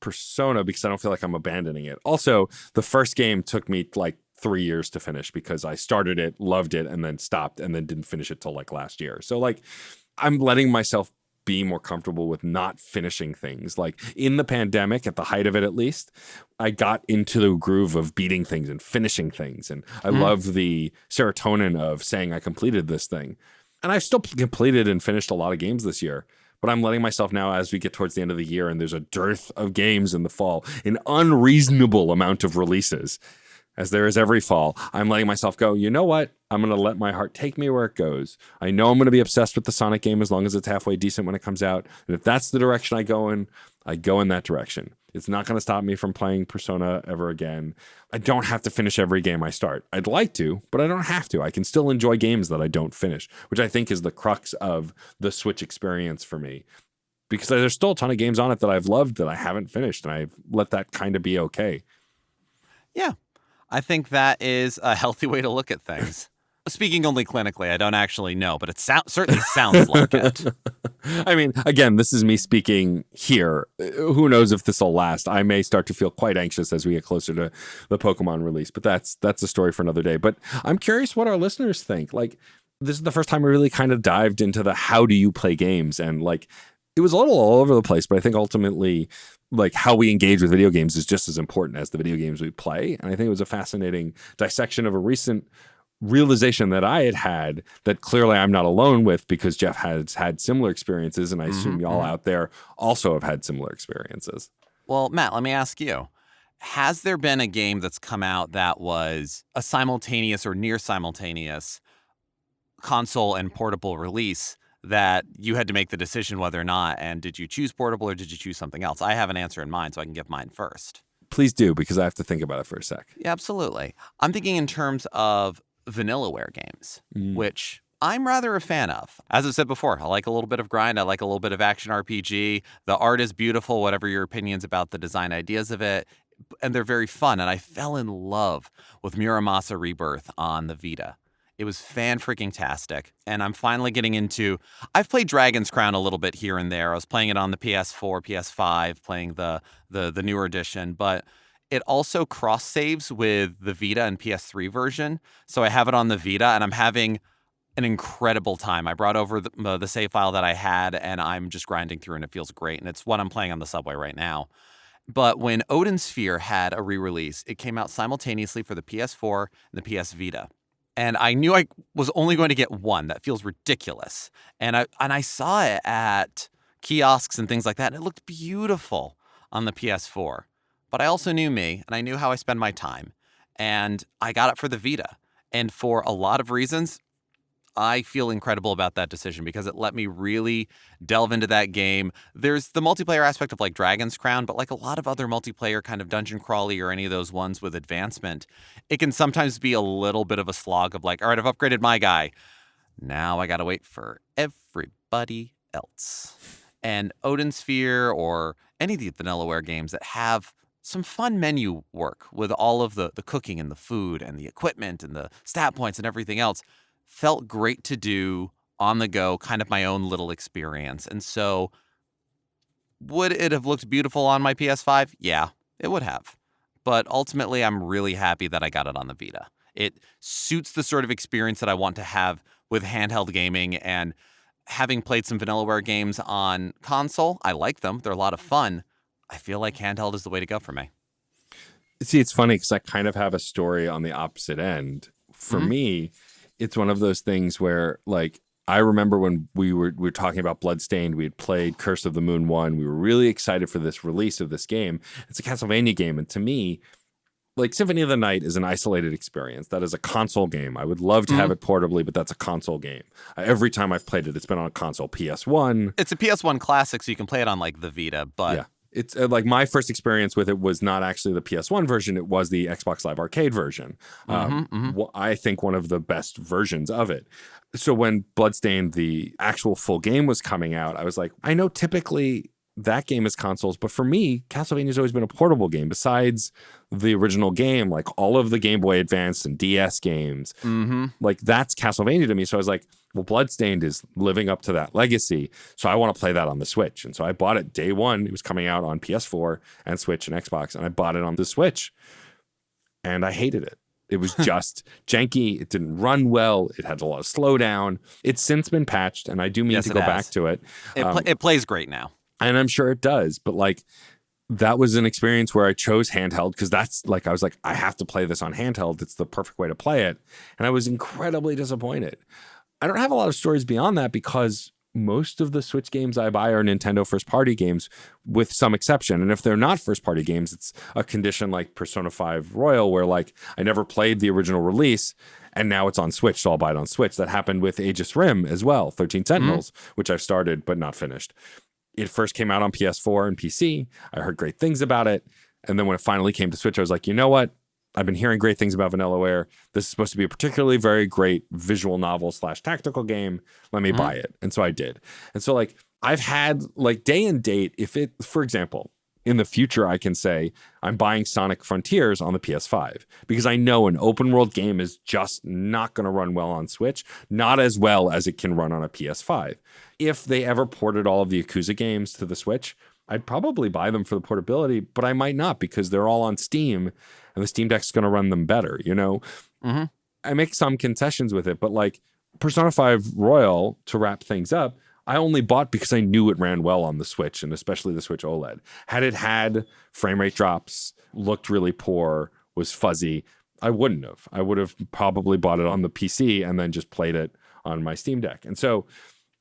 Persona because I don't feel like I'm abandoning it. Also, the first game took me like 3 years to finish because I started it, loved it, and then stopped and then didn't finish it till like last year. So like I'm letting myself be more comfortable with not finishing things. Like in the pandemic, at the height of it at least, I got into the groove of beating things and finishing things. And I love the serotonin of saying I completed this thing. And I've still completed and finished a lot of games this year. but I'm letting myself now, as we get towards the end of the year and there's a dearth of games in the fall, an unreasonable amount of releases, as there is every fall, I'm letting myself go, you know what? I'm going to let my heart take me where it goes. I know I'm going to be obsessed with the Sonic game as long as it's halfway decent when it comes out. And if that's the direction I go in that direction. It's not going to stop me from playing Persona ever again. I don't have to finish every game I start. I'd like to, but I don't have to. I can still enjoy games that I don't finish, which I think is the crux of the Switch experience for me. Because there's still a ton of games on it that I've loved that I haven't finished, and I've let that kind of be okay. Yeah, I think that is a healthy way to look at things. Speaking only clinically, I don't actually know, but it certainly sounds like it. I mean, again, this is me speaking here. Who knows if this will last? I may start to feel quite anxious as we get closer to the Pokemon release, but that's a story for another day. But I'm curious what our listeners think. Like, this is the first time we really kind of dived into the how do you play games, and like, it was a little all over the place, but I think ultimately, like, how we engage with video games is just as important as the video games we play. And I think it was a fascinating dissection of a recent realization that I had that clearly I'm not alone with, because Geoff has had similar experiences, and I assume y'all out there also have had similar experiences. Well, Matt, let me ask you. Has there been a game that's come out that was a simultaneous or near simultaneous console and portable release that you had to make the decision whether or not, and did you choose portable or did you choose something else? I have an answer in mind, so I can give mine first. Please do, because I have to think about it for a sec. Yeah, absolutely. I'm thinking in terms of Vanillaware games, which I'm rather a fan of. As I've said before, I like a little bit of grind. I like a little bit of action RPG. The art is beautiful, whatever your opinions about the design ideas of it. And they're very fun. And I fell in love with Muramasa Rebirth on the Vita. It was fan-freaking-tastic. And I'm finally getting into... I've played Dragon's Crown a little bit here and there. I was playing it on the PS4, PS5, playing the newer edition. But it also cross-saves with the Vita and PS3 version. So I have it on the Vita, and I'm having an incredible time. I brought over the save file that I had, and I'm just grinding through, and it feels great. And it's what I'm playing on the subway right now. But when Odin Sphere had a re-release, it came out simultaneously for the PS4 and the PS Vita. And I knew I was only going to get one. That feels ridiculous. And I saw it at kiosks and things like that, and it looked beautiful on the PS4. But I also knew me, and I knew how I spend my time. And I got it for the Vita. And for a lot of reasons, I feel incredible about that decision, because it let me really delve into that game. There's the multiplayer aspect of like Dragon's Crown, but like a lot of other multiplayer kind of dungeon crawly or any of those ones with advancement, it can sometimes be a little bit of a slog of like, all right, I've upgraded my guy. Now I got to wait for everybody else. And Odin Sphere or any of the Vanillaware games that have some fun menu work with all of the cooking and the food and the equipment and the stat points and everything else felt great to do on the go, kind of my own little experience. And so would it have looked beautiful on my PS5? Yeah, it would have. But ultimately, I'm really happy that I got it on the Vita. It suits the sort of experience that I want to have with handheld gaming, and having played some Vanillaware games on console, I like them. They're a lot of fun. I feel like handheld is the way to go for me. See, it's funny because I kind of have a story on the opposite end. For me, it's one of those things where, like, I remember when we were talking about Bloodstained, we had played Curse of the Moon 1. We were really excited for this release of this game. It's a Castlevania game. And to me, like, Symphony of the Night is an isolated experience. That is a console game. I would love to have it portably, but that's a console game. Every time I've played it, it's been on a console. PS1. It's a PS1 classic, so you can play it on, like, the Vita, but... Yeah. It's like my first experience with it was not actually the PS1 version. It was the Xbox Live Arcade version. I think one of the best versions of it. So when Bloodstained, the actual full game, was coming out, I was like, I know typically that game is consoles, but for me, Castlevania's always been a portable game. Besides the original game, like all of the Game Boy Advance and DS games, like that's Castlevania to me. So I was like, well, Bloodstained is living up to that legacy, so I want to play that on the Switch. And so I bought it day one. It was coming out on PS4 and Switch and Xbox, and I bought it on the Switch. And I hated it. It was just janky. It didn't run well. It had a lot of slowdown. It's since been patched, and I do mean to go back to it. It plays great now. And I'm sure it does. But like, that was an experience where I chose handheld because that's like, I was like, I have to play this on handheld. It's the perfect way to play it. And I was incredibly disappointed. I don't have a lot of stories beyond that because most of the Switch games I buy are Nintendo first-party games with some exception. And if they're not first-party games, it's a condition like Persona 5 Royal, where like I never played the original release and now it's on Switch, so I'll buy it on Switch. That happened with Aegis Rim as well, 13 Sentinels, which I've started but not finished. It first came out on PS4 and PC. I heard great things about it. And then when it finally came to Switch, I was like, you know what? I've been hearing great things about Vanillaware. This is supposed to be a particularly very great visual novel / tactical game. Let me buy it. And so I did. And so like I've had like day and date, if it, for example, in the future, I can say I'm buying Sonic Frontiers on the PS5 because I know an open world game is just not going to run well on Switch, not as well as it can run on a PS5. If they ever ported all of the Yakuza games to the Switch, I'd probably buy them for the portability, but I might not because they're all on Steam and the Steam Deck's going to run them better, you know? I make some concessions with it, but like Persona 5 Royal, to wrap things up, I only bought because I knew it ran well on the Switch and especially the Switch OLED. Had it had frame rate drops, looked really poor, was fuzzy, I wouldn't have. I would have probably bought it on the PC and then just played it on my Steam Deck. And so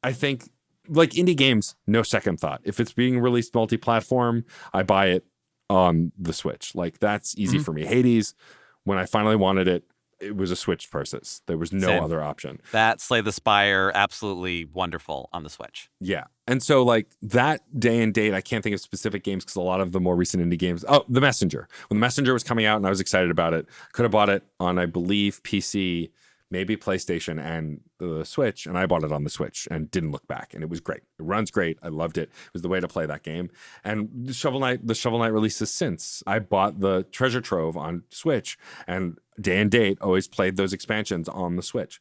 I think like indie games, no second thought. If it's being released multi-platform, I buy it on the Switch. Like that's easy for me. Hades, when I finally wanted it, it was a Switch purchase. There was no other option. That Slay the Spire, absolutely wonderful on the Switch. Yeah. And so like that day and date, I can't think of specific games because a lot of the more recent indie games, The Messenger. When The Messenger was coming out and I was excited about it, could have bought it on, I believe, PC, maybe PlayStation and the Switch, and I bought it on the Switch and didn't look back, and it was great. It runs great. I loved it. It was the way to play that game. And the Shovel Knight releases since. I bought the Treasure Trove on Switch, and day and date always played those expansions on the Switch.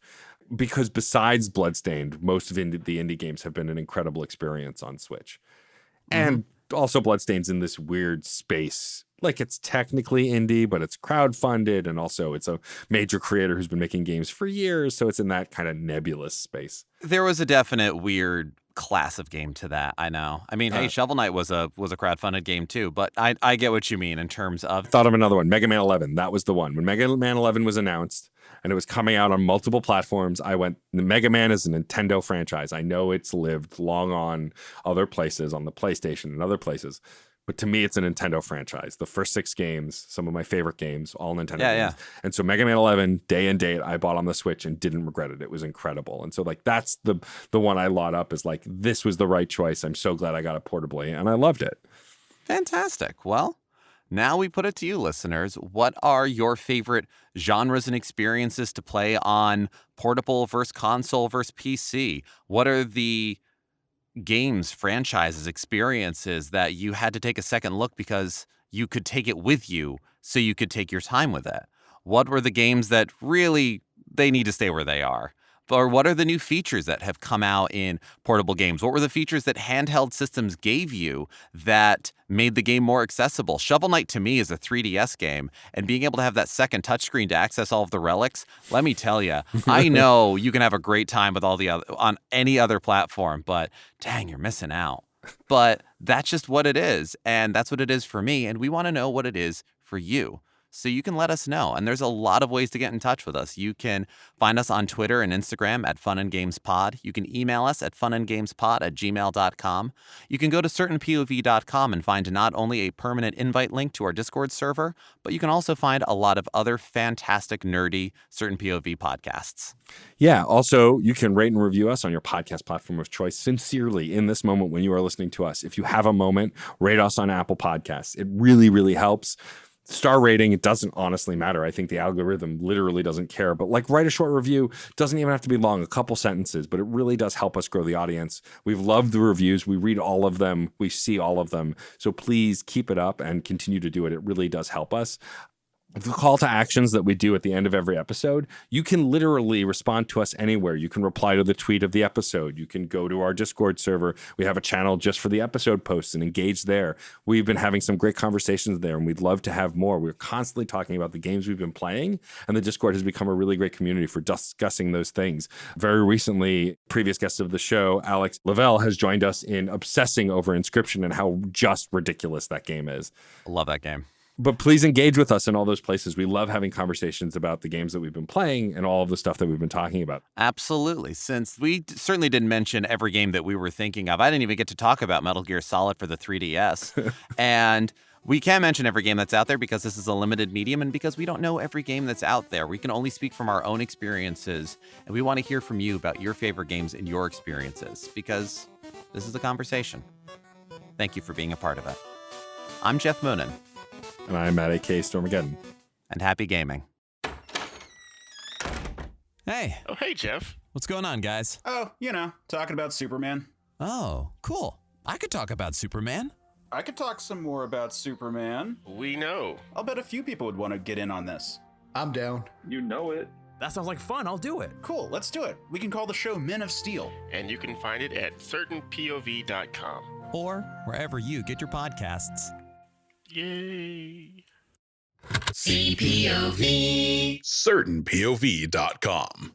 Because besides Bloodstained, most of the indie games have been an incredible experience on Switch. And also Bloodstained's in this weird space. Like it's technically indie, but it's crowdfunded. And also it's a major creator who's been making games for years. So it's in that kind of nebulous space. There was a definite weird class of game to that. I know. I mean, hey, Shovel Knight was a crowdfunded game too, but I get what you mean in terms of. Thought of another one, Mega Man 11. That was the one. When Mega Man 11 was announced and it was coming out on multiple platforms, I went, Mega Man is a Nintendo franchise. I know it's lived long on other places, on the PlayStation and other places. But to me, it's a Nintendo franchise. The first 6 games, some of my favorite games, all Nintendo games. Yeah. And so Mega Man 11, day and date, I bought on the Switch and didn't regret it. It was incredible. And so like that's the one I lot up as like, this was the right choice. I'm so glad I got it portably. And I loved it. Fantastic. Well, now we put it to you, listeners. What are your favorite genres and experiences to play on portable versus console versus PC? What are the games, franchises, experiences that you had to take a second look because you could take it with you so you could take your time with it? What were the games that really they need to stay where they are? Or what are the new features that have come out in portable games? What were the features that handheld systems gave you that made the game more accessible? Shovel Knight to me is a 3DS game, and being able to have that second touchscreen to access all of the relics, let me tell you, I know you can have a great time with all the other on any other platform, but dang, you're missing out. But that's just what it is, and that's what it is for me, and we want to know what it is for you. So you can let us know. And there's a lot of ways to get in touch with us. You can find us on Twitter and Instagram at funandgamespod. You can email us at funandgamespod@gmail.com. You can go to certainpov.com and find not only a permanent invite link to our Discord server, but you can also find a lot of other fantastic, nerdy Certain POV podcasts. Yeah. Also, you can rate and review us on your podcast platform of choice sincerely in this moment when you are listening to us. If you have a moment, rate us on Apple Podcasts. It really, really helps. Star rating, it doesn't honestly matter. I think the algorithm literally doesn't care. But like write a short review. Doesn't even have to be long, a couple sentences, but it really does help us grow the audience. We've loved the reviews. We read all of them. We see all of them. So please keep it up and continue to do it. It really does help us. The call to actions that we do at the end of every episode, you can literally respond to us anywhere. You can reply to the tweet of the episode. You can go to our Discord server. We have a channel just for the episode posts and engage there. We've been having some great conversations there, and we'd love to have more. We're constantly talking about the games we've been playing, and the Discord has become a really great community for discussing those things. Very recently, previous guest of the show, Alex Lavelle, has joined us in obsessing over Inscription and how just ridiculous that game is. I love that game. But please engage with us in all those places. We love having conversations about the games that we've been playing and all of the stuff that we've been talking about. Absolutely. Since we certainly didn't mention every game that we were thinking of, I didn't even get to talk about Metal Gear Solid for the 3DS. And we can mention every game that's out there because this is a limited medium and because we don't know every game that's out there. We can only speak from our own experiences, and we want to hear from you about your favorite games and your experiences because this is a conversation. Thank you for being a part of it. I'm Geoff Moonen. And I'm Matt A.K. Stormageddon. And happy gaming. Hey. Oh, hey, Geoff. What's going on, guys? Oh, talking about Superman. Oh, cool. I could talk about Superman. I could talk some more about Superman. We know. I'll bet a few people would want to get in on this. I'm down. You know it. That sounds like fun. I'll do it. Cool, let's do it. We can call the show Men of Steel. And you can find it at certainpov.com. Or wherever you get your podcasts. Yay. CPOV. Certainpov.com.